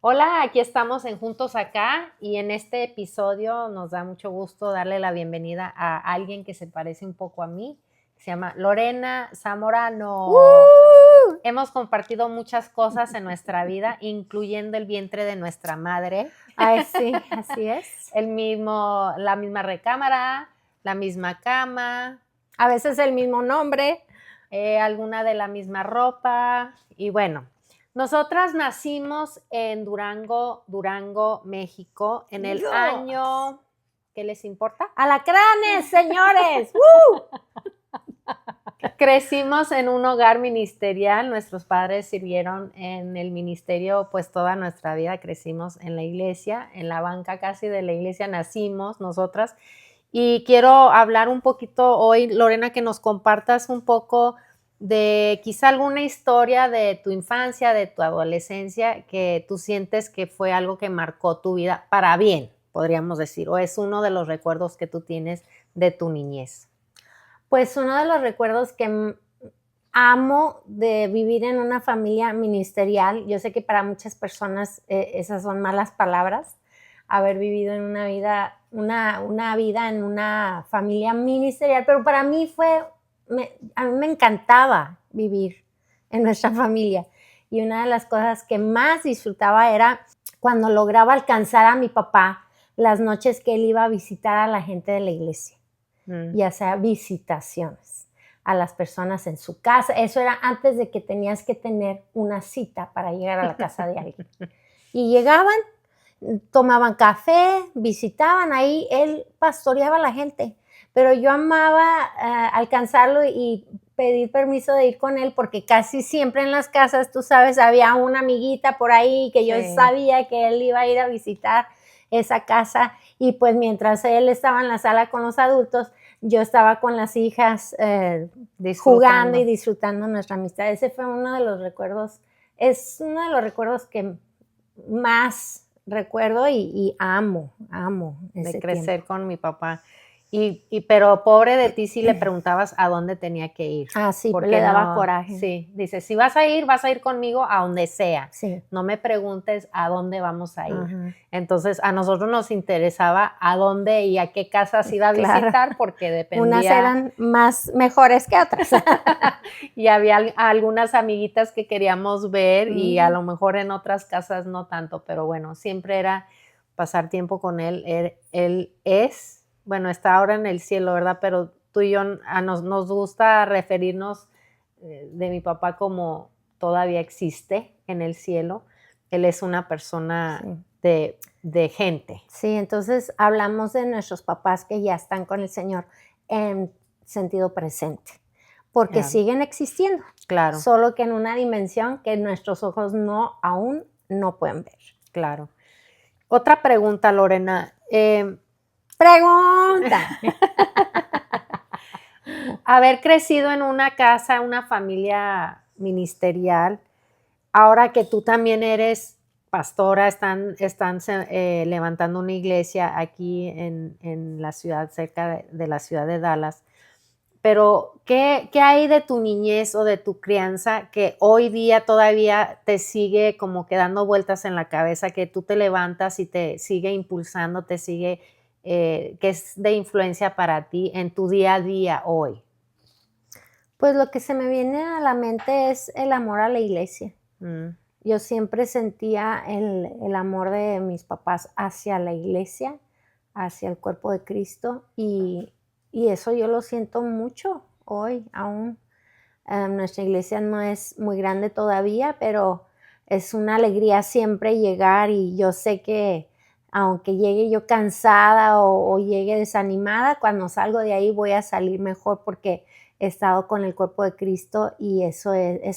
Hola, aquí estamos en Juntos Acá y en este episodio nos da mucho gusto darle la bienvenida a alguien que se parece un poco a mí, que se llama Lorena Zamorano. ¡Uh! Hemos compartido muchas cosas en nuestra vida, incluyendo el vientre de nuestra madre, Ay, sí, así es. la misma recámara, la misma cama, A veces el mismo nombre. alguna de la misma ropa y bueno. Nosotras nacimos en Durango, México, en el Dios. año, ¿qué les importa? ¡Alacranes, señores! ¡Uh! Crecimos en un hogar ministerial, nuestros padres sirvieron en el ministerio pues toda nuestra vida, crecimos en la iglesia, en la banca casi de la iglesia nacimos nosotras y quiero hablar un poquito hoy, Lorena, que nos compartas un poco de quizá alguna historia de tu infancia, de tu adolescencia, que tú sientes que fue algo que marcó tu vida para bien, podríamos decir, o es uno de los recuerdos que tú tienes de tu niñez. Pues uno de los recuerdos que amo de vivir en una familia ministerial, yo sé que para muchas personas esas son malas palabras, haber vivido en una vida en una familia ministerial, pero para mí a mí me encantaba vivir en nuestra familia. Y una de las cosas que más disfrutaba era cuando lograba alcanzar a mi papá las noches que él iba a visitar a la gente de la iglesia, ya sea visitaciones a las personas en su casa. Eso era antes de que tenías que tener una cita para llegar a la casa de alguien. Y llegaban, tomaban café, visitaban, ahí él pastoreaba a la gente. Pero yo amaba alcanzarlo y pedir permiso de ir con él, porque casi siempre en las casas, tú sabes, había una amiguita por ahí que yo sabía que él iba a ir a visitar esa casa, y pues mientras él estaba en la sala con los adultos, yo estaba con las hijas jugando y disfrutando nuestra amistad. Ese fue uno de los recuerdos, es uno de los recuerdos que más recuerdo y amo ese de crecer tiempo. con mi papá. Pero pobre de ti si le preguntabas a dónde tenía que ir. Ah, sí, Porque le daba no, coraje. sí, dice, si vas a ir conmigo a donde sea. Sí. No me preguntes a dónde vamos a ir. Ajá. Entonces, a nosotros nos interesaba a dónde y a qué casas iba a visitar, Claro. porque dependía. Unas eran más mejores que otras. Y había algunas amiguitas que queríamos ver y a lo mejor en otras casas no tanto, pero bueno, siempre era pasar tiempo con él. Él es, bueno, está ahora en el cielo, ¿verdad? Pero tú y yo nos gusta referirnos de mi papá como todavía existe en el cielo. Él es una persona de gente. Sí, entonces hablamos de nuestros papás que ya están con el Señor en sentido presente, porque siguen existiendo. Claro. Solo que en una dimensión que nuestros ojos aún no pueden ver. Claro. Otra pregunta, Lorena. ¡Pregunta! Haber crecido en una casa, una familia ministerial, ahora que tú también eres pastora, están levantando una iglesia aquí en la ciudad, cerca de la ciudad de Dallas. Pero, ¿qué hay de tu niñez o de tu crianza que hoy día todavía te sigue como que dando vueltas en la cabeza, que tú te levantas y te sigue impulsando, que es de influencia para ti en tu día a día hoy? Pues lo que se me viene a la mente es el amor a la iglesia. Yo siempre sentía el amor de mis papás hacia la iglesia, hacia el cuerpo de Cristo, y eso yo lo siento mucho hoy aún. Nuestra iglesia no es muy grande todavía, pero es una alegría siempre llegar, y yo sé que aunque llegue yo cansada o llegue desanimada, cuando salgo de ahí voy a salir mejor porque he estado con el cuerpo de Cristo, y eso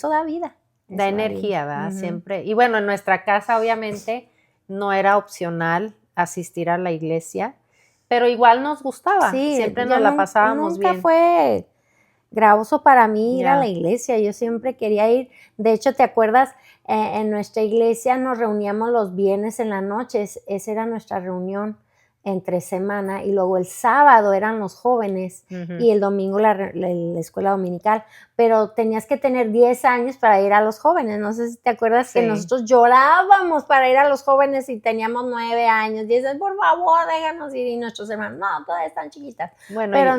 da vida. Da energía, ¿verdad? Siempre. Y bueno, en nuestra casa obviamente no era opcional asistir a la iglesia, pero igual nos gustaba, Sí, siempre nos la pasábamos nunca bien. fue gravoso para mí ir a la iglesia, yo siempre quería ir. De hecho, ¿te acuerdas? En nuestra iglesia nos reuníamos los viernes en la noche, esa era nuestra reunión entre semana y luego el sábado eran los jóvenes y el domingo la escuela dominical, pero tenías que tener 10 años para ir a los jóvenes. No sé si te acuerdas que nosotros llorábamos para ir a los jóvenes y teníamos 9 años. Y dices, por favor, déjanos ir. Y nuestros hermanos, no, todavía están chiquitas. Bueno, pero,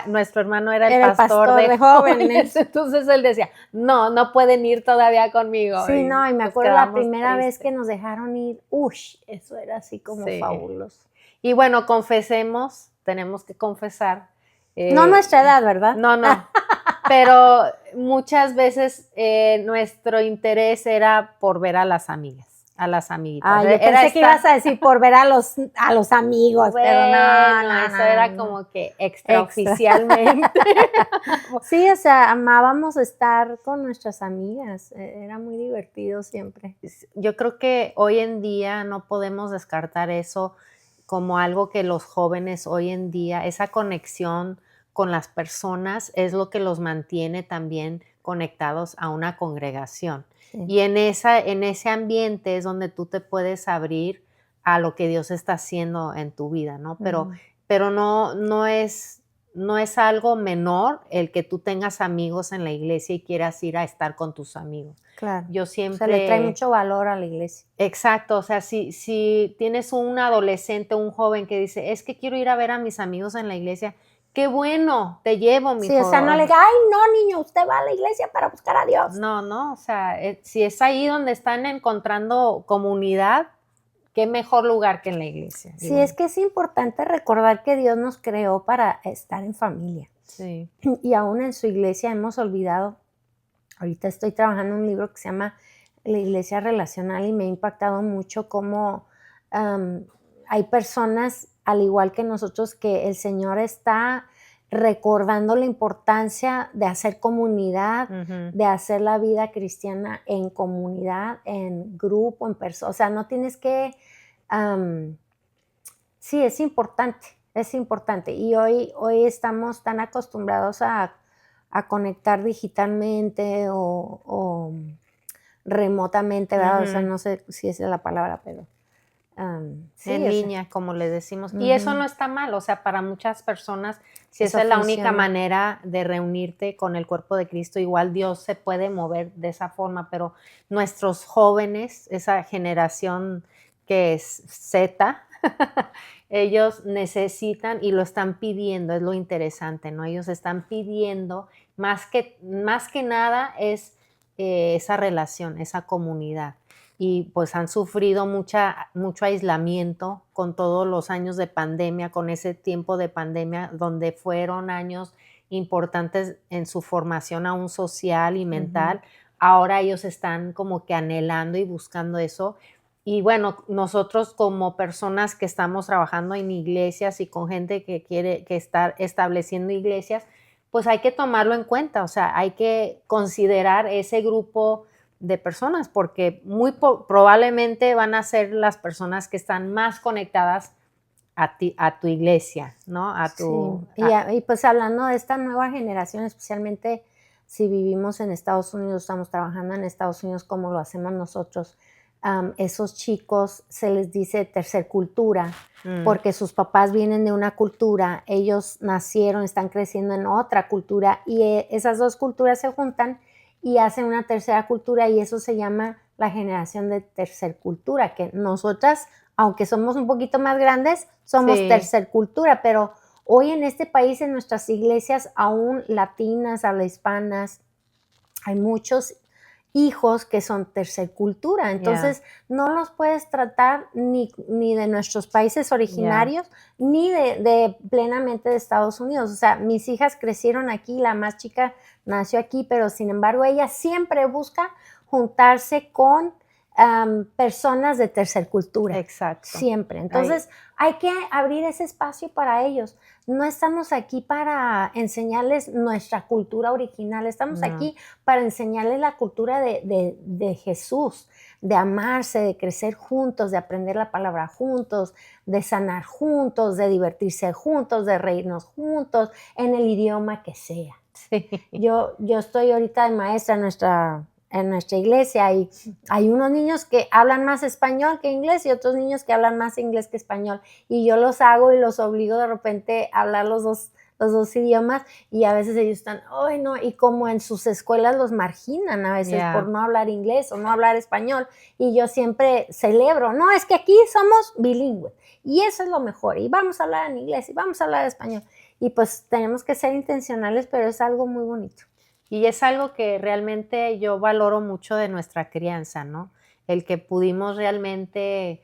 nuestro hermano era el pastor de jóvenes. Entonces él decía, no pueden ir todavía conmigo. Sí, no, y me acuerdo la primera vez que nos dejaron ir, eso era así como fabuloso. Y bueno, confesemos, tenemos que confesar. No nuestra edad, ¿verdad? No, pero muchas veces nuestro interés era por ver a las amigas, a las amiguitas. Yo pensé que ibas a decir por ver a los amigos, bueno, pero no, eso era como que extraoficialmente. Sí, o sea, amábamos estar con nuestras amigas, era muy divertido siempre. Yo creo que hoy en día no podemos descartar eso como algo que los jóvenes hoy en día, esa conexión con las personas es lo que los mantiene también conectados a una congregación. Sí. Y en ese ambiente es donde tú te puedes abrir a lo que Dios está haciendo en tu vida, ¿no? Pero no es algo menor el que tú tengas amigos en la iglesia y quieras ir a estar con tus amigos. Claro. Yo siempre... O sea, le trae mucho valor a la iglesia. Exacto, o sea, si tienes un adolescente, un joven que dice, es que quiero ir a ver a mis amigos en la iglesia, qué bueno, te llevo, mi Sí, o sea, no le diga, ay, no, niño, usted va a la iglesia para buscar a Dios. No, o sea, si es ahí donde están encontrando comunidad, qué mejor lugar que en la iglesia. Sí, es que es importante recordar que Dios nos creó para estar en familia. Sí. Y aún en su iglesia hemos olvidado. Ahorita estoy trabajando en un libro que se llama La Iglesia Relacional y me ha impactado mucho cómo hay personas, al igual que nosotros, que el Señor está recordando la importancia de hacer comunidad, de hacer la vida cristiana en comunidad, en grupo, en persona. O sea, no tienes que... sí, es importante. Y hoy estamos tan acostumbrados a conectar digitalmente o remotamente, ¿verdad? O sea, no sé si esa es la palabra, pero... sí, en línea, como le decimos. Y eso no está mal, o sea, para muchas personas, si esa es la única manera de reunirte con el cuerpo de Cristo, igual Dios se puede mover de esa forma, pero nuestros jóvenes, esa generación que es Z, ellos necesitan y lo están pidiendo, es lo interesante, ¿no? Ellos están pidiendo, más que nada es esa relación, esa comunidad. Y pues han sufrido mucho aislamiento con todos los años de pandemia, con ese tiempo de pandemia, donde fueron años importantes en su formación aún social y mental. Ahora ellos están como que anhelando y buscando eso. Y bueno, nosotros como personas que estamos trabajando en iglesias y con gente que quiere estar estableciendo iglesias, pues hay que tomarlo en cuenta, o sea, hay que considerar ese grupo de personas, porque muy probablemente van a ser las personas que están más conectadas a tu iglesia, ¿no? Y pues hablando de esta nueva generación, especialmente si vivimos en Estados Unidos, estamos trabajando en Estados Unidos como lo hacemos nosotros, esos chicos se les dice tercer cultura, porque sus papás vienen de una cultura, ellos nacieron, están creciendo en otra cultura y esas dos culturas se juntan y hacen una tercera cultura y eso se llama la generación de tercer cultura, que nosotras, aunque somos un poquito más grandes, somos tercer cultura, pero hoy en este país, en nuestras iglesias, aún latinas, habla hispanas, hay muchos hijos que son tercer cultura, entonces no los puedes tratar ni de nuestros países originarios, ni de plenamente de Estados Unidos. O sea, mis hijas crecieron aquí, la más chica nació aquí, pero sin embargo ella siempre busca juntarse con personas de tercer cultura. Exacto. Siempre. Entonces hay que abrir ese espacio para ellos. No estamos aquí para enseñarles nuestra cultura original, estamos aquí para enseñarles la cultura de Jesús, de amarse, de crecer juntos, de aprender la palabra juntos, de sanar juntos, de divertirse juntos, de reírnos juntos, en el idioma que sea. Sí. Yo estoy ahorita de maestra, nuestra en nuestra iglesia y hay unos niños que hablan más español que inglés y otros niños que hablan más inglés que español. Y yo los hago y los obligo de repente a hablar los dos idiomas y a veces ellos están, ay no, y como en sus escuelas los marginan a veces por no hablar inglés o no hablar español. Y yo siempre celebro, no, es que aquí somos bilingües y eso es lo mejor y vamos a hablar en inglés y vamos a hablar español. Y pues tenemos que ser intencionales, pero es algo muy bonito. Y es algo que realmente yo valoro mucho de nuestra crianza, ¿no? El que pudimos realmente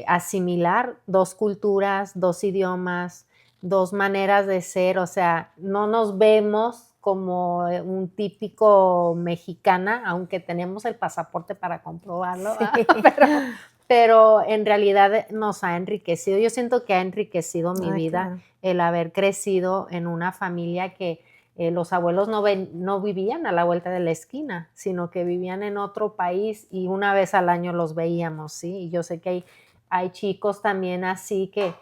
asimilar 2 culturas, 2 idiomas, 2 maneras de ser, o sea, no nos vemos como un típico mexicana, aunque tenemos el pasaporte para comprobarlo, Sí. pero en realidad nos ha enriquecido. Yo siento que ha enriquecido mi vida Claro. el haber crecido en una familia que los abuelos no vivían a la vuelta de la esquina, sino que vivían en otro país y una vez al año los veíamos, ¿sí? Y yo sé que hay chicos también así que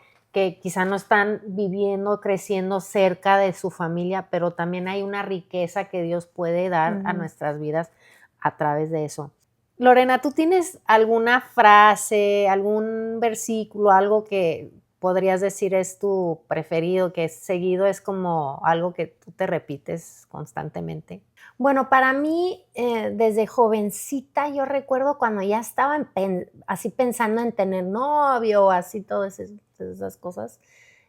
quizá no están viviendo, creciendo cerca de su familia, pero también hay una riqueza que Dios puede dar a nuestras vidas a través de eso. Lorena, ¿tú tienes alguna frase, algún versículo, algo que podrías decir es tu preferido, que seguido es como algo que tú te repites constantemente? Bueno, para mí, desde jovencita, yo recuerdo cuando ya estaba así pensando en tener novio, así todas esas cosas,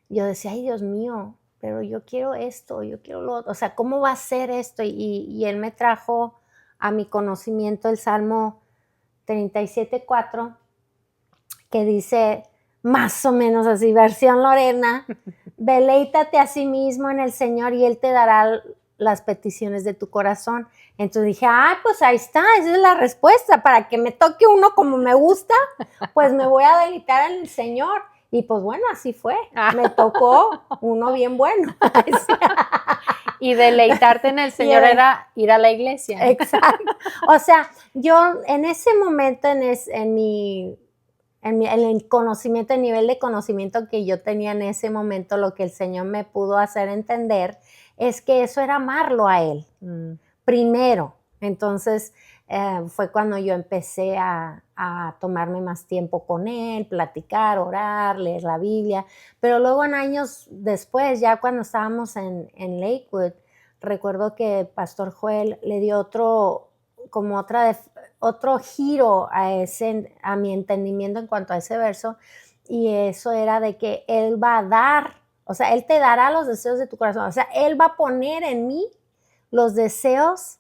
yo decía, ay, Dios mío, pero yo quiero esto, yo quiero lo otro, o sea, ¿cómo va a ser esto? Y Él me trajo a mi conocimiento el Salmo 37:4, que dice más o menos así, versión Lorena, deleítate a sí mismo en el Señor y Él te dará las peticiones de tu corazón. Entonces dije, pues ahí está, esa es la respuesta, para que me toque uno como me gusta, pues me voy a deleitar en el Señor. Y pues bueno, así fue, me tocó uno bien bueno. Y deleitarte en el Señor era ir a la iglesia. Exacto. O sea, yo en ese momento, en el conocimiento, el nivel de conocimiento que yo tenía en ese momento, lo que el Señor me pudo hacer entender es que eso era amarlo a Él, primero. Entonces, fue cuando yo empecé a tomarme más tiempo con Él, platicar, orar, leer la Biblia. Pero luego en años después, ya cuando estábamos en Lakewood, recuerdo que Pastor Joel le dio otro giro a mi entendimiento en cuanto a ese verso, y eso era de que Él va a dar, o sea, Él te dará los deseos de tu corazón, o sea, Él va a poner en mí los deseos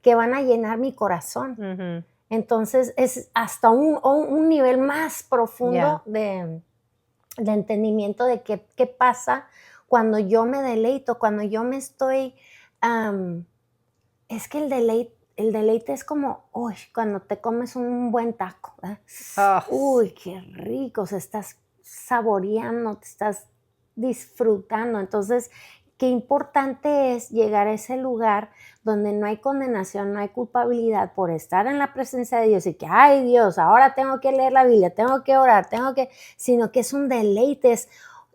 que van a llenar mi corazón. Entonces, es hasta un nivel más profundo de entendimiento de qué pasa cuando yo me deleito, cuando yo me estoy, es que el deleite es como, uy, cuando te comes un buen taco, ¿verdad? Uy, qué rico, se estás saboreando, te estás disfrutando. Entonces, qué importante es llegar a ese lugar donde no hay condenación, no hay culpabilidad por estar en la presencia de Dios y que, ay Dios, ahora tengo que leer la Biblia, tengo que orar, sino que es un deleite,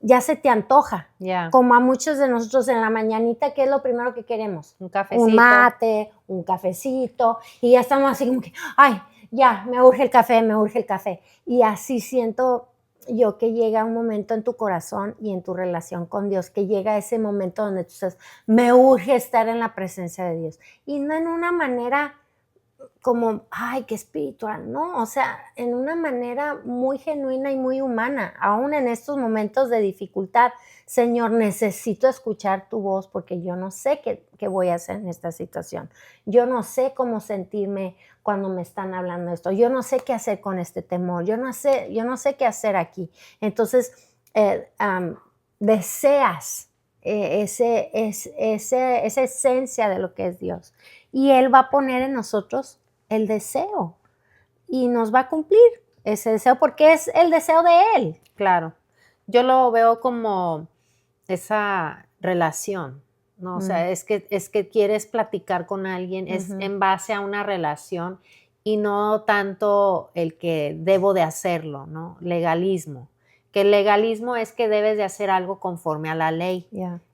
ya se te antoja. Como a muchos de nosotros en la mañanita, ¿qué es lo primero que queremos? Un cafecito. Un mate, un cafecito, y ya estamos así como que, ay, ya, me urge el café, me urge el café. Y así siento yo que llega un momento en tu corazón y en tu relación con Dios, que llega ese momento donde tú dices, me urge estar en la presencia de Dios. Y no en una manera como, ay, qué espiritual, no, o sea, en una manera muy genuina y muy humana, aún en estos momentos de dificultad. Señor, necesito escuchar tu voz porque yo no sé qué voy a hacer en esta situación. Yo no sé cómo sentirme cuando me están hablando esto. Yo no sé qué hacer con este temor. Yo no sé qué hacer aquí. Entonces, deseas esa esencia de lo que es Dios. Y Él va a poner en nosotros el deseo y nos va a cumplir ese deseo porque es el deseo de Él. Claro. Yo lo veo como esa relación, ¿no? O sea, es que quieres platicar con alguien, es en base a una relación y no tanto el que debo de hacerlo, ¿no? Legalismo. Que el legalismo es que debes de hacer algo conforme a la ley.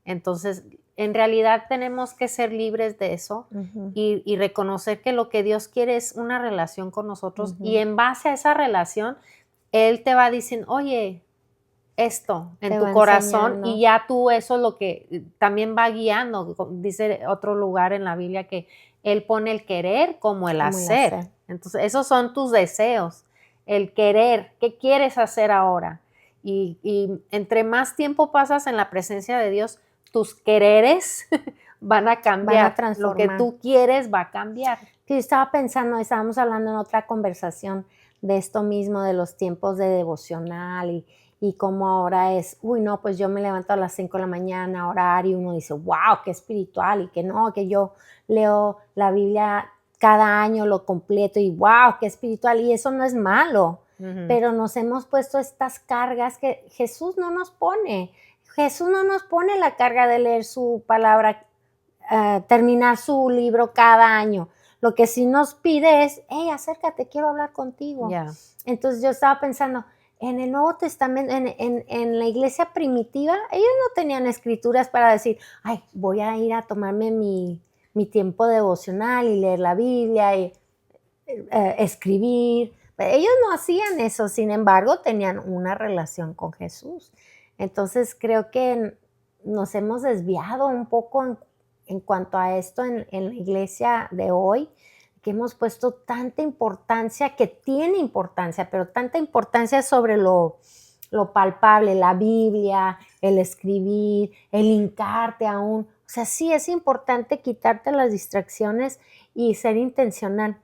Entonces, en realidad tenemos que ser libres de eso y reconocer que lo que Dios quiere es una relación con nosotros y en base a esa relación, Él te va diciendo, oye, esto en Te tu va corazón enseñando. y ya tú eso es lo que también va guiando. Dice otro lugar en la Biblia que Él pone el querer como el hacer. Entonces, esos son tus deseos, el querer, ¿qué quieres hacer ahora? Y entre más tiempo pasas en la presencia de Dios, tus quereres van a cambiar. Van a transformar. Lo que tú quieres va a cambiar. Sí, estaba pensando, estábamos hablando en otra conversación de esto mismo, de los tiempos de devocional y cómo ahora es, uy, no, pues yo me levanto a las 5 de la mañana a orar y uno dice, wow, qué espiritual y que no, que yo leo la Biblia cada año, lo completo y wow, qué espiritual y eso no es malo, pero nos hemos puesto estas cargas que Jesús no nos pone. Jesús no nos pone la carga de leer su palabra, terminar su libro cada año. Lo que sí nos pide es, hey, acércate, quiero hablar contigo. Yeah. Entonces yo estaba pensando, en el Nuevo Testamento, en la iglesia primitiva, ellos no tenían escrituras para decir, ay, voy a ir a tomarme mi tiempo devocional y leer la Biblia y escribir. Ellos no hacían eso, sin embargo, tenían una relación con Jesús. Entonces creo que nos hemos desviado un poco en cuanto a esto en la iglesia de hoy, que hemos puesto tanta importancia, que tiene importancia, pero tanta importancia sobre lo palpable, la Biblia, el escribir, el hincarte aún. O sea, sí es importante quitarte las distracciones y ser intencional,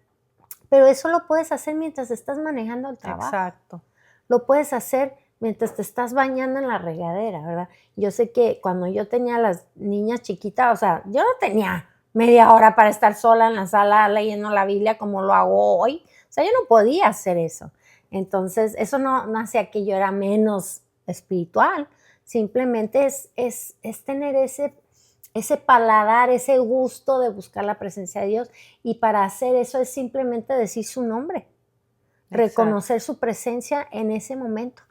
pero eso lo puedes hacer mientras estás manejando el trabajo. Exacto. Lo puedes hacer mientras te estás bañando en la regadera, ¿verdad? Yo sé que cuando yo tenía las niñas chiquitas, o sea, yo no tenía media hora para estar sola en la sala leyendo la Biblia como lo hago hoy. O sea, yo no podía hacer eso. Entonces, eso no hacía que yo era menos espiritual. Simplemente es tener ese paladar, ese gusto de buscar la presencia de Dios. Y para hacer eso es simplemente decir su nombre. Reconocer su presencia en ese momento.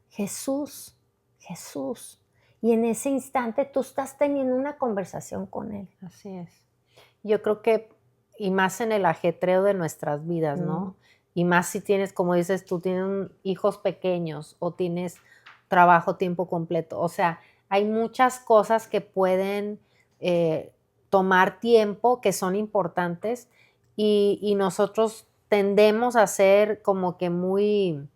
Jesús, Jesús. Y en ese instante tú estás teniendo una conversación con Él. Así es. Yo creo que, y más en el ajetreo de nuestras vidas, ¿no? Y más si tienes, como dices tú, tienes hijos pequeños o tienes trabajo tiempo completo. O sea, hay muchas cosas que pueden tomar tiempo, que son importantes, y nosotros tendemos a ser como que muy,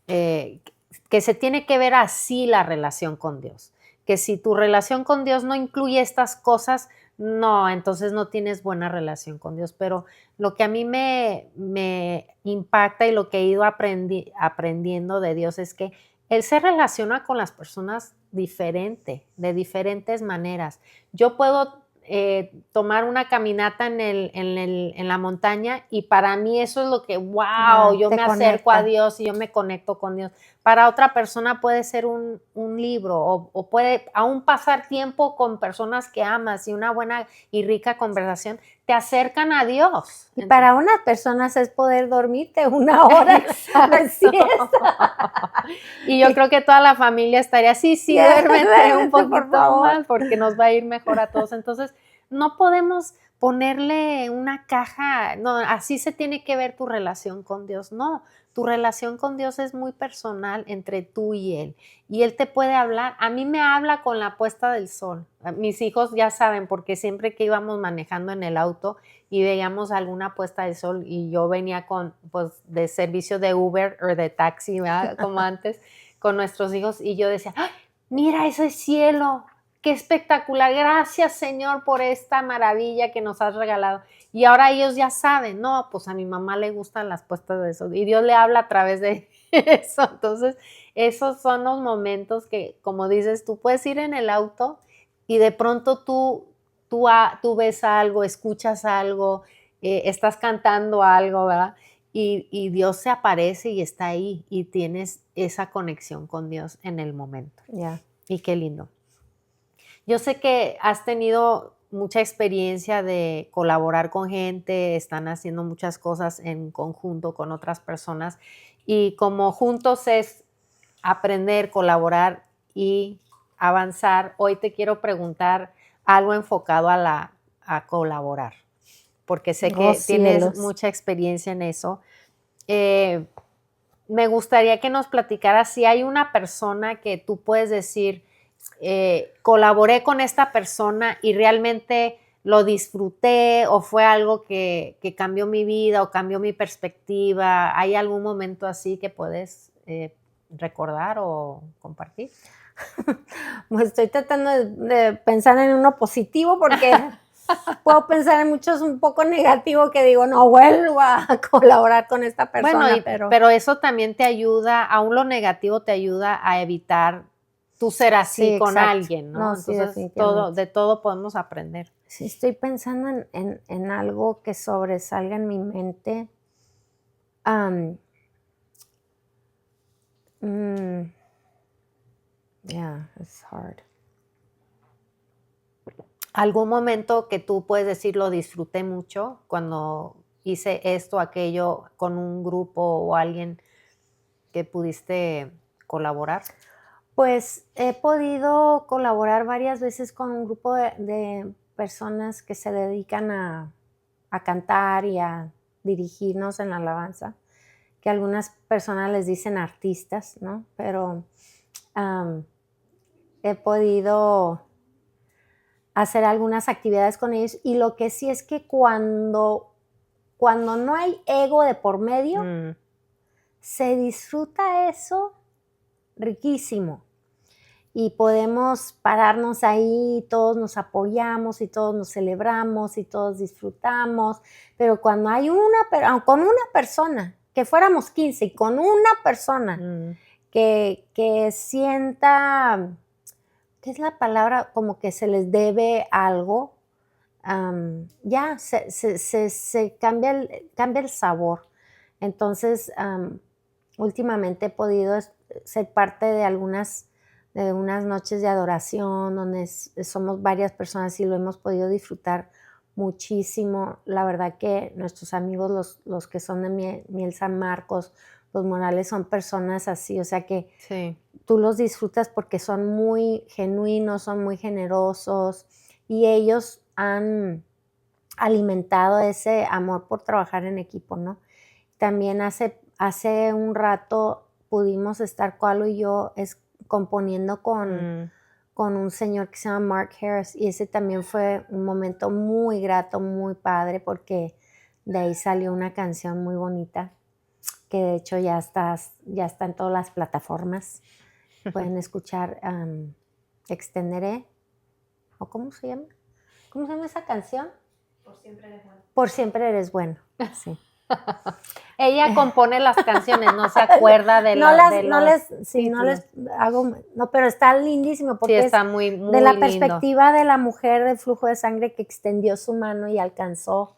que se tiene que ver así la relación con Dios. Que si tu relación con Dios no incluye estas cosas, no, entonces no tienes buena relación con Dios. Pero lo que a mí me impacta y lo que he ido aprendiendo de Dios es que Él se relaciona con las personas diferente, de diferentes maneras. Yo puedo tomar una caminata en la montaña y para mí eso es lo que, wow, yo me acerco a Dios y yo me conecto con Dios. Para otra persona puede ser un libro o puede aún pasar tiempo con personas que amas y una buena y rica conversación te acercan a Dios. Y para unas personas es poder dormirte una hora de siesta. Y yo creo que toda la familia estaría, sí, duérmete un poquito más porque nos va a ir mejor a todos. Entonces, no podemos ponerle una caja, no, así se tiene que ver tu relación con Dios, no. Tu relación con Dios es muy personal entre tú y Él. Y Él te puede hablar. A mí me habla con la puesta del sol. Mis hijos ya saben, porque siempre que íbamos manejando en el auto y veíamos alguna puesta del sol y yo venía pues, de servicio de Uber o de taxi, ¿verdad? Como antes, con nuestros hijos y yo decía, ¡ay, mira ese cielo! ¡Qué espectacular! Gracias, Señor, por esta maravilla que nos has regalado. Y ahora ellos ya saben, no, pues a mi mamá le gustan las puestas de sol y Dios le habla a través de eso. Entonces, esos son los momentos que, como dices, tú puedes ir en el auto y de pronto tú ves algo, escuchas algo, estás cantando algo, ¿verdad? Y Dios se aparece y está ahí y tienes esa conexión con Dios en el momento. Yeah. Y qué lindo. Yo sé que has tenido mucha experiencia de colaborar con gente, están haciendo muchas cosas en conjunto con otras personas y como juntos es aprender, colaborar y avanzar, hoy te quiero preguntar algo enfocado a colaborar, porque sé que tienes mucha experiencia en eso. Me gustaría que nos platicaras si hay una persona que tú puedes decir, colaboré con esta persona y realmente lo disfruté o fue algo que cambió mi vida o cambió mi perspectiva. ¿Hay algún momento así que puedes recordar o compartir? Pues estoy tratando de pensar en uno positivo porque puedo pensar en muchos un poco negativos que digo, no vuelvo a colaborar con esta persona. Bueno, pero eso también te ayuda, aún lo negativo te ayuda a evitar tú ser así con alguien, ¿no? Sí, entonces de todo podemos aprender. Sí, estoy pensando en algo que sobresalga en mi mente. Yeah, it's hard. ¿Algún momento que tú puedes decir lo disfruté mucho cuando hice esto, aquello con un grupo o alguien que pudiste colaborar? Pues he podido colaborar varias veces con un grupo de personas que se dedican a cantar y a dirigirnos en la alabanza, que algunas personas les dicen artistas, ¿no? Pero he podido hacer algunas actividades con ellos y lo que sí es que cuando no hay ego de por medio, se disfruta eso riquísimo y podemos pararnos ahí, todos nos apoyamos y todos nos celebramos y todos disfrutamos, pero cuando hay con una persona, que fuéramos 15 y con una persona que sienta, ¿qué es la palabra? Como que se les debe algo, ya se cambia el sabor. Entonces, últimamente he podido ser parte de unas noches de adoración donde somos varias personas y lo hemos podido disfrutar muchísimo. La verdad que nuestros amigos, los que son de Miel San Marcos, los Morales, son personas así, o sea que sí. Tú los disfrutas porque son muy genuinos, son muy generosos y ellos han alimentado ese amor por trabajar en equipo, ¿no? También hace un rato pudimos estar Coalo y yo componiendo con un señor que se llama Mark Harris y ese también fue un momento muy grato, muy padre porque de ahí salió una canción muy bonita que de hecho ya está en todas las plataformas. Pueden escuchar Extenderé, ¿o cómo se llama? ¿Cómo se llama esa canción? Por siempre eres bueno. Por siempre eres bueno, sí. Ella compone las canciones, no se acuerda de pero está lindísimo porque sí, está muy, muy de la lindo. Perspectiva de la mujer del flujo de sangre que extendió su mano y alcanzó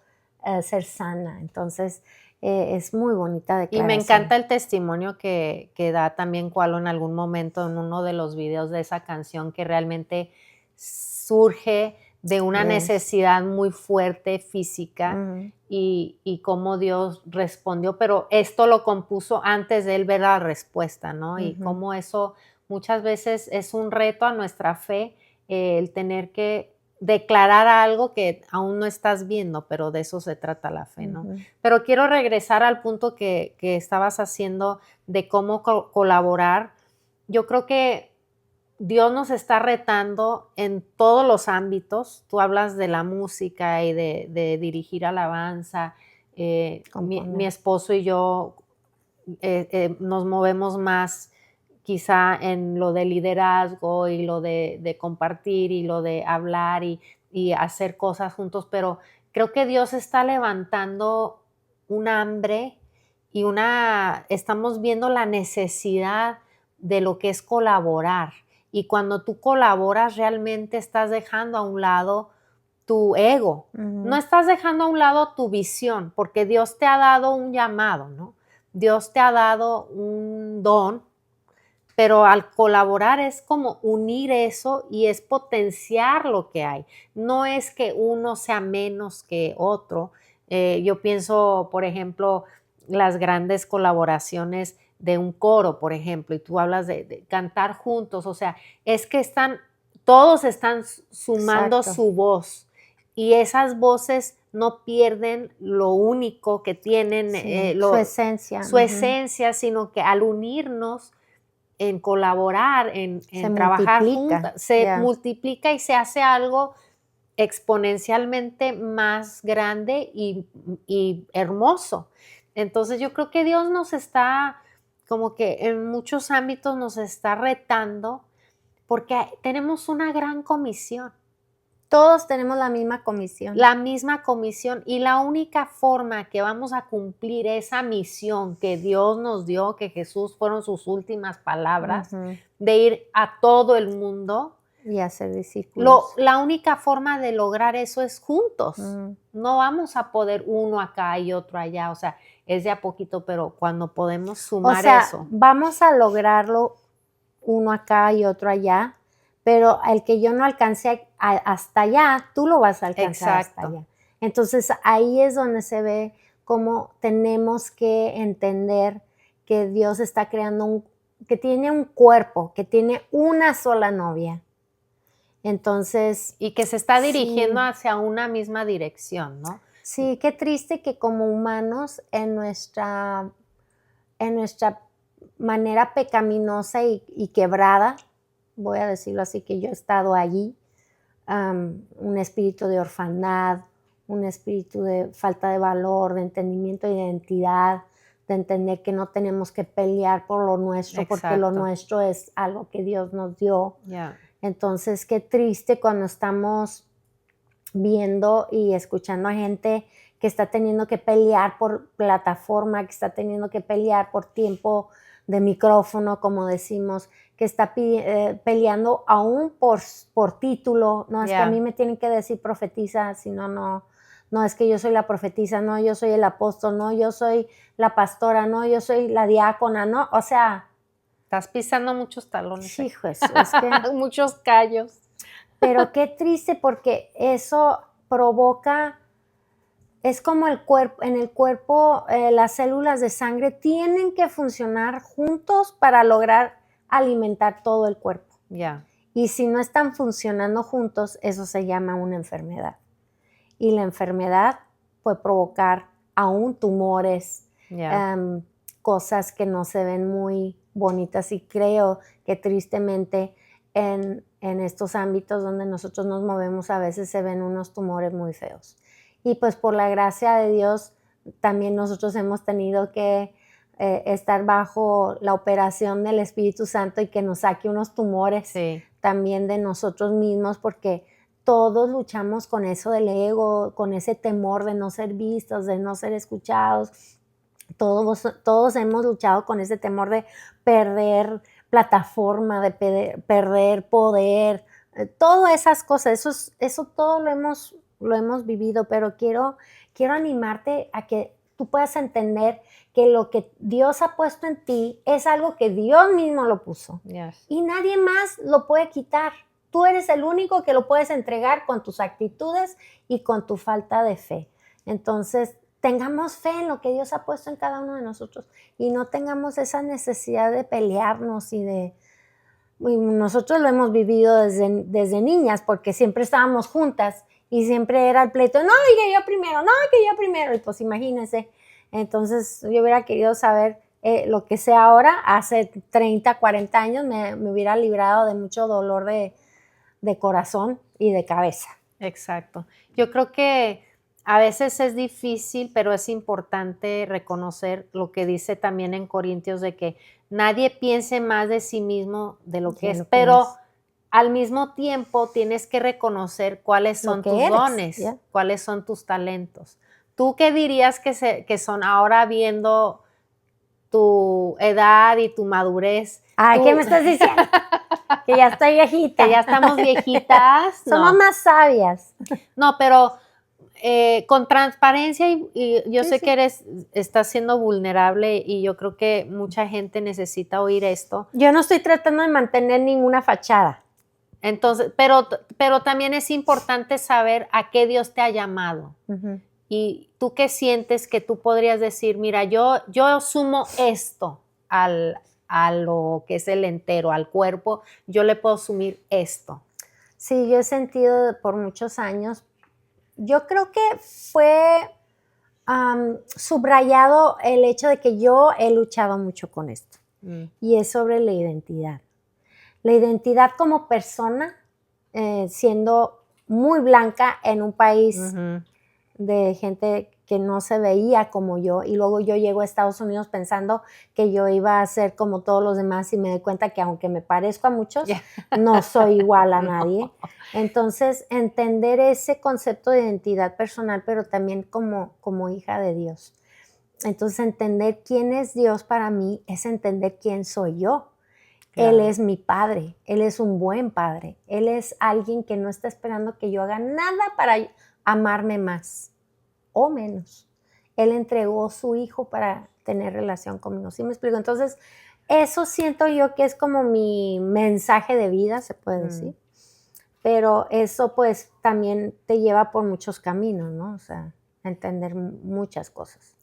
ser sana. Entonces, es muy bonita declaración. Y me encanta el testimonio que da también Coalo en algún momento en uno de los videos de esa canción que realmente surge de una necesidad muy fuerte física y cómo Dios respondió, pero esto lo compuso antes de él ver la respuesta, ¿no? Y cómo eso muchas veces es un reto a nuestra fe, el tener que declarar algo que aún no estás viendo, pero de eso se trata la fe, ¿no? Pero quiero regresar al punto que estabas haciendo de cómo colaborar. Yo creo que Dios nos está retando en todos los ámbitos. Tú hablas de la música y de dirigir alabanza. Mi esposo y yo nos movemos más quizá en lo de liderazgo y lo de compartir y lo de hablar y hacer cosas juntos, pero creo que Dios está levantando un hambre y estamos viendo la necesidad de lo que es colaborar. Y cuando tú colaboras, realmente estás dejando a un lado tu ego. No estás dejando a un lado tu visión, porque Dios te ha dado un llamado, ¿no? Dios te ha dado un don, pero al colaborar es como unir eso y es potenciar lo que hay. No es que uno sea menos que otro. Yo pienso, por ejemplo, las grandes colaboraciones de un coro, por ejemplo, y tú hablas de cantar juntos, o sea, es que están todos están sumando Exacto. su voz y esas voces no pierden lo único que tienen, Sí, su esencia. su esencia, sino que al unirnos en colaborar, Se en trabajar multiplica. juntas, se Yeah. multiplica y se hace algo exponencialmente más grande y hermoso. Entonces yo creo que Dios nos está, como que en muchos ámbitos nos está retando porque tenemos una gran comisión. Todos tenemos la misma comisión. La misma comisión y la única forma que vamos a cumplir esa misión que Dios nos dio, que Jesús fueron sus últimas palabras, Ujú. de ir a todo el mundo, Y hacer discípulos. la única forma de lograr eso es juntos. Mm. No vamos a poder uno acá y otro allá, o sea, es de a poquito, pero cuando podemos O sumar sea, eso. vamos a lograrlo uno acá y otro allá, pero el que yo no alcancé hasta allá, tú lo vas a alcanzar hasta Exacto. allá. Entonces ahí es donde se ve cómo tenemos que entender que Dios está creando que tiene un cuerpo, que tiene una sola novia. Entonces, Y que se está sí. dirigiendo hacia una misma dirección, ¿no? Sí, qué triste que como humanos en nuestra manera pecaminosa y quebrada, voy a decirlo así, que yo he estado allí, un espíritu de orfandad, un espíritu de falta de valor, de entendimiento de identidad, de entender que no tenemos que pelear por lo nuestro, porque lo Exacto. nuestro es algo que Dios nos dio. Ya. Entonces, qué triste cuando estamos viendo y escuchando a gente que está teniendo que pelear por plataforma, que está teniendo que pelear por tiempo de micrófono, como decimos, que está peleando aún por título. No, es que a mí me tienen que decir profetisa, si no, no es que yo soy la profetisa, no, yo soy el apóstol, no, yo soy la pastora, no, yo soy la diácona, no, o sea. Estás pisando muchos talones. Hijo, eso es que. Muchos callos. Pero qué triste porque eso provoca, es como en el cuerpo, las células de sangre tienen que funcionar juntos para lograr alimentar todo el cuerpo. Ya. Y si no están funcionando juntos, eso se llama una enfermedad. Y la enfermedad puede provocar aún tumores, cosas que no se ven muy bonitas. Y creo que tristemente en estos ámbitos donde nosotros nos movemos a veces se ven unos tumores muy feos. Y pues por la gracia de Dios también nosotros hemos tenido que estar bajo la operación del Espíritu Santo y que nos saque unos tumores también de nosotros mismos, porque todos luchamos con eso del ego, con ese temor de no ser vistos, de no ser escuchados. Todos hemos luchado con ese temor de perder plataforma, de perder poder, todas esas cosas, eso todo lo hemos vivido, pero quiero animarte a que tú puedas entender que lo que Dios ha puesto en ti es algo que Dios mismo lo puso. Yes. Y nadie más lo puede quitar. Tú eres el único que lo puedes entregar con tus actitudes y con tu falta de fe. Entonces, tengamos fe en lo que Dios ha puesto en cada uno de nosotros y no tengamos esa necesidad de pelearnos y nosotros lo hemos vivido desde niñas, porque siempre estábamos juntas y siempre era el pleito, no, que yo primero, y pues imagínense. Entonces yo hubiera querido saber lo que sé ahora, hace 30, 40 años me hubiera librado de mucho dolor de corazón y de cabeza. Exacto. Yo creo que a veces es difícil, pero es importante reconocer lo que dice también en Corintios de que nadie piense más de sí mismo de lo que es, pero al mismo tiempo tienes que reconocer cuáles son tus dones, cuáles son tus talentos. ¿Tú qué dirías que son ahora viendo tu edad y tu madurez? Ay, ¿qué me estás diciendo? Que ya estoy viejita. Que ya estamos viejitas. Somos más sabias. No, pero con transparencia y yo sé que estás siendo vulnerable y yo creo que mucha gente necesita oír esto. Yo no estoy tratando de mantener ninguna fachada. Entonces, pero también es importante saber a qué Dios te ha llamado. Uh-huh. Y tú qué sientes que tú podrías decir, mira, yo sumo esto a lo que es el entero, al cuerpo, yo le puedo sumir esto. Sí, yo he sentido por muchos años. Yo creo que fue subrayado el hecho de que yo he luchado mucho con esto. Y es sobre la identidad. La identidad como persona, siendo muy blanca en un país de gente que no se veía como yo, y luego yo llego a Estados Unidos pensando que yo iba a ser como todos los demás y me doy cuenta que aunque me parezco a muchos, no soy igual a nadie. Entonces, entender ese concepto de identidad personal, pero también como hija de Dios. Entonces, entender quién es Dios para mí es entender quién soy yo. Claro. Él es mi padre, Él es un buen padre, Él es alguien que no está esperando que yo haga nada para amarme más o menos. Él entregó su hijo para tener relación conmigo. ¿Sí me explico? Entonces, eso siento yo que es como mi mensaje de vida, se puede decir. Pero eso pues también te lleva por muchos caminos, ¿no? O sea, entender muchas cosas.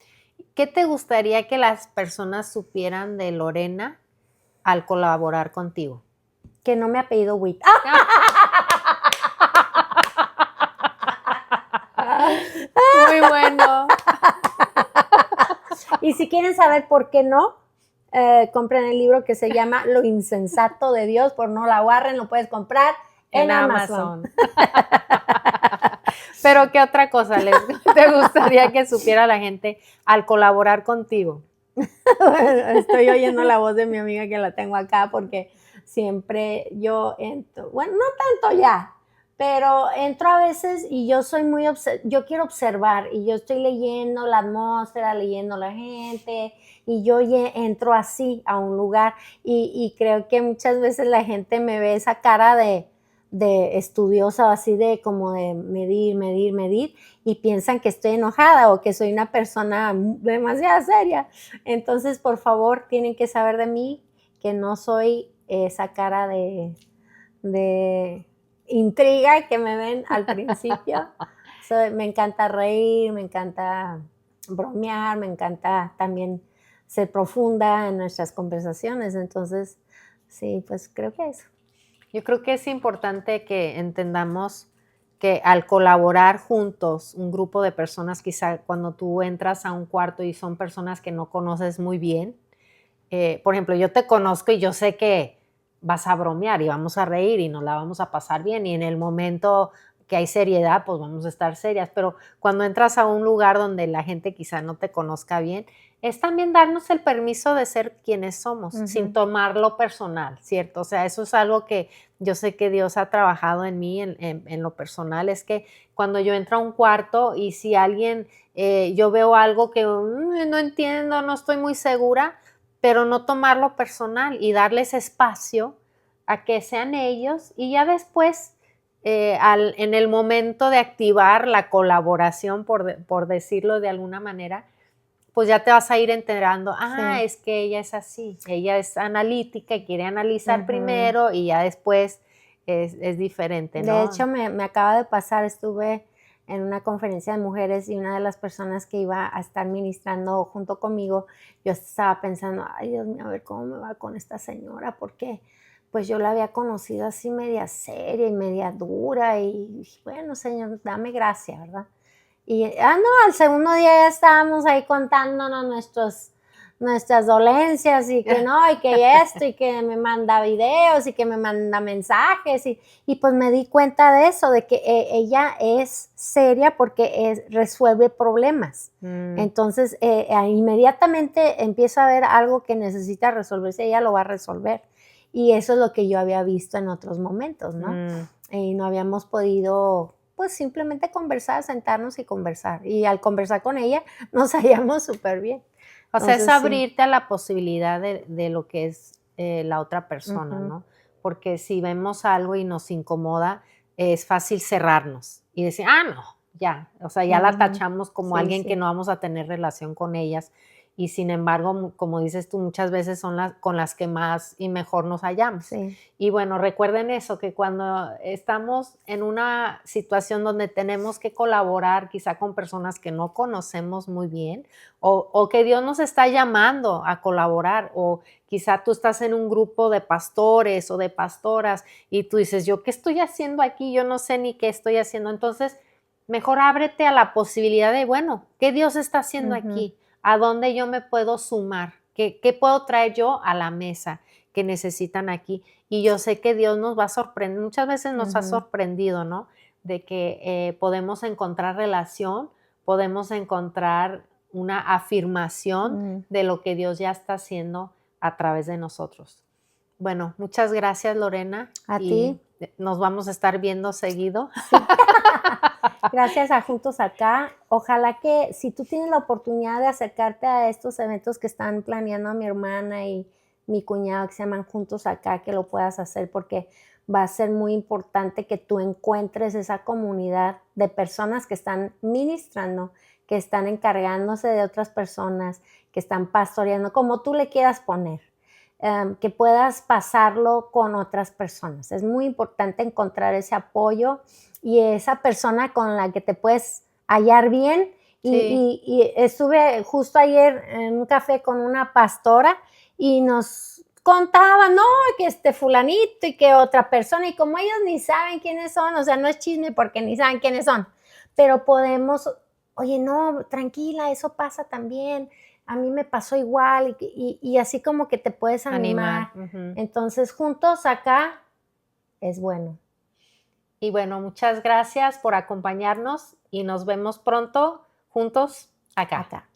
¿Qué te gustaría que las personas supieran de Lorena al colaborar contigo? Que no me apellido Witt. Muy bueno. Y si quieren saber por qué no, compren el libro que se llama Lo insensato de Dios, por no la guarren, lo puedes comprar en Amazon. Pero ¿qué otra cosa te gustaría que supiera la gente al colaborar contigo? Estoy oyendo la voz de mi amiga que la tengo acá porque siempre yo entro, bueno, no tanto ya, pero entro a veces y yo soy yo quiero observar y yo estoy leyendo la atmósfera, leyendo la gente y yo entro así a un lugar y creo que muchas veces la gente me ve esa cara de estudiosa, así de como de medir y piensan que estoy enojada o que soy una persona demasiado seria. Entonces, por favor, tienen que saber de mí que no soy esa cara de intriga que me ven al principio. Me encanta reír, me encanta bromear, me encanta también ser profunda en nuestras conversaciones. Entonces, sí, pues creo que eso. Yo creo que es importante que entendamos que al colaborar juntos, un grupo de personas, quizá cuando tú entras a un cuarto y son personas que no conoces muy bien, por ejemplo, yo te conozco y yo sé que vas a bromear y vamos a reír y nos la vamos a pasar bien y en el momento que hay seriedad, pues vamos a estar serias, pero cuando entras a un lugar donde la gente quizá no te conozca bien, es también darnos el permiso de ser quienes somos, sin tomarlo personal, ¿cierto? O sea, eso es algo que yo sé que Dios ha trabajado en mí en lo personal, es que cuando yo entro a un cuarto y si alguien, yo veo algo que no entiendo, no estoy muy segura, pero no tomarlo personal y darles espacio a que sean ellos y ya después en el momento de activar la colaboración, por decirlo de alguna manera, pues ya te vas a ir enterando, Sí. es que ella es así, ella es analítica y quiere analizar primero y ya después es diferente, ¿no? De hecho, me acaba de pasar, estuve en una conferencia de mujeres y una de las personas que iba a estar ministrando junto conmigo, yo estaba pensando, ay Dios mío, a ver cómo me va con esta señora, porque pues yo la había conocido así media seria y media dura y bueno, Señor, dame gracia, ¿verdad? Y no, al segundo día ya estábamos ahí contándonos nuestras dolencias y que no, y que esto, y que me manda videos y que me manda mensajes y pues me di cuenta de eso, de que ella es seria porque resuelve problemas. Entonces, inmediatamente empiezo a ver algo que necesita resolverse, ella lo va a resolver. Y eso es lo que yo había visto en otros momentos, ¿no? Y no habíamos podido pues simplemente conversar, sentarnos y conversar. Y al conversar con ella nos hallamos súper bien. O sea, es abrirte a la posibilidad de lo que es la otra persona, ¿no? Porque si vemos algo y nos incomoda, es fácil cerrarnos y decir, no, ya. O sea, ya la tachamos como alguien que no vamos a tener relación con ellas. y sin embargo, como dices tú, muchas veces son las con las que más y mejor nos hallamos. Sí. Y bueno, recuerden eso, que cuando estamos en una situación donde tenemos que colaborar quizá con personas que no conocemos muy bien o que Dios nos está llamando a colaborar o quizá tú estás en un grupo de pastores o de pastoras y tú dices, ¿yo qué estoy haciendo aquí? Yo no sé ni qué estoy haciendo. Entonces, mejor ábrete a la posibilidad de, bueno, ¿qué Dios está haciendo aquí? ¿A dónde yo me puedo sumar? ¿Qué puedo traer yo a la mesa que necesitan aquí? Y yo sé que Dios nos va a sorprender, muchas veces nos ha sorprendido, ¿no? De que podemos encontrar relación, podemos encontrar una afirmación de lo que Dios ya está haciendo a través de nosotros. Bueno, muchas gracias, Lorena. A y ti. nos vamos a estar viendo seguido. Sí. Gracias a Juntos Acá. Ojalá que si tú tienes la oportunidad de acercarte a estos eventos que están planeando mi hermana y mi cuñado que se llaman Juntos Acá, que lo puedas hacer porque va a ser muy importante que tú encuentres esa comunidad de personas que están ministrando, que están encargándose de otras personas, que están pastoreando, como tú le quieras poner. Que puedas pasarlo con otras personas. Es muy importante encontrar ese apoyo y esa persona con la que te puedes hallar bien. Sí. Y estuve justo ayer en un café con una pastora y nos contaba, ¿no? Que fulanito y que otra persona, y como ellos ni saben quiénes son, o sea, no es chisme porque ni saben quiénes son, pero podemos, oye, no, tranquila, eso pasa también, a mí me pasó igual, y así como que te puedes animar. Entonces, Juntos Acá es bueno. Y bueno, muchas gracias por acompañarnos y nos vemos pronto juntos acá.